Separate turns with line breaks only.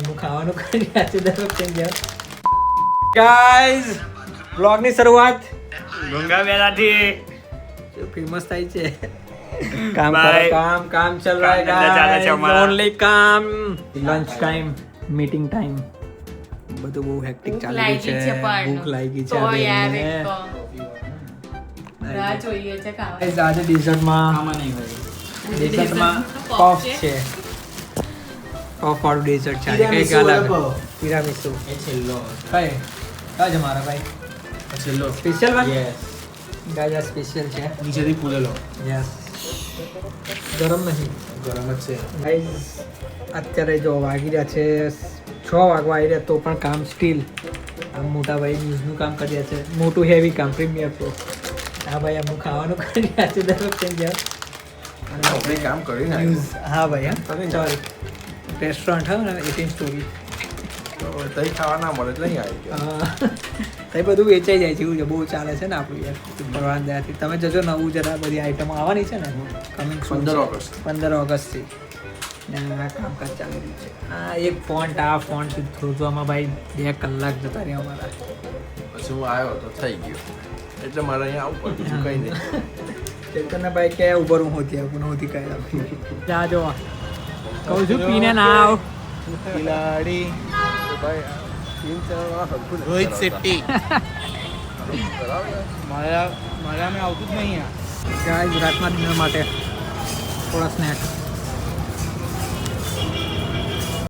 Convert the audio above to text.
હું ખાવાનું કરી રહ્યા છું દર વખતે ગાઈઝ બ્લોગની શરૂઆત
ગંગા બેલાથી
ફેમસ થાય છે કામ કરો કામ કામ ચલ રહા
કામ ધંધા ચાલે છે
है
અમારા.
ओनली काम લંચ ટાઈમ મીટિંગ ટાઈમ બધું બહુ હેક્ટિક ચાલી રહ્યું છે ભૂખ લાગી છે
તો
આ
યાર
બેનને.
એક રાહ જોઈએ છે ખાવા
Guys, આજે ડિઝર્ટમાં ડિઝર્ટમાં પફ છે પફ વાળું ડેઝર્ટ છે આજે કંઈક અલગ તિરામીસુ
એ છેલ્લો
કઈ કઈ છે મારા ભાઈ
છેલ્લો
સ્પેશિયલ વન
યસ
ગાજા સ્પેશિયલ છે
નીચેથી ફૂલેલો
યસ ગરમ નહીં
ગરમ જ છે
ગાઈઝ અત્યારે જો વાગી રહ્યા છે 6 વાગવા આવી રહ્યા તો પણ કામ સ્ટીલ આમ મોટા ભાઈ ન્યૂઝનું કામ કરી રહ્યા છે મોટું હેવી કામ પ્રીમિયર પ્રો હા ભાઈ આમ ખાવાનું કરી રહ્યા છે દર વખતે જેમ
આપણે કામ કરી
ન્યૂઝ હા ભાઈ હા સોરી રેસ્ટોરન્ટ હા ને 18 સ્ટોરી
તઈ ખાવા ના મળે એટલે અહીં આવી
એ બધું વેચાઈ જાય છે એવું છે બહુ ચાલે છે ને આપણું યાર ભગવાન દયાથી તમે જજો નવું જરા બધી આઈટમો આવવાની છે ને કમિંગ
15 ઓગસ્ટ
15 ઓગસ્ટથી ને આ કામકાજ ચાલી રહ્યું છે આ એક ફોન્ટ આ ફોન્ટ શોધવામાં ભાઈ 2 કલાક જતા રહ્યા અમારા
પછી હું આવ્યો તો થઈ ગયો એટલે મારે અહીંયા આવવું પડ્યું બીજું કંઈ નહીં
ચેતનને ભાઈ કે ઉભર હું હોતી આપું હોતી કઈ જા જો કહું છું પીને ના આવ
ખિલાડી
રોહિત શેટ્ટી મારા મેં આવતું જ નહીં
ગાઈઝ રાતના ડિનર માટે થોડા સ્નેક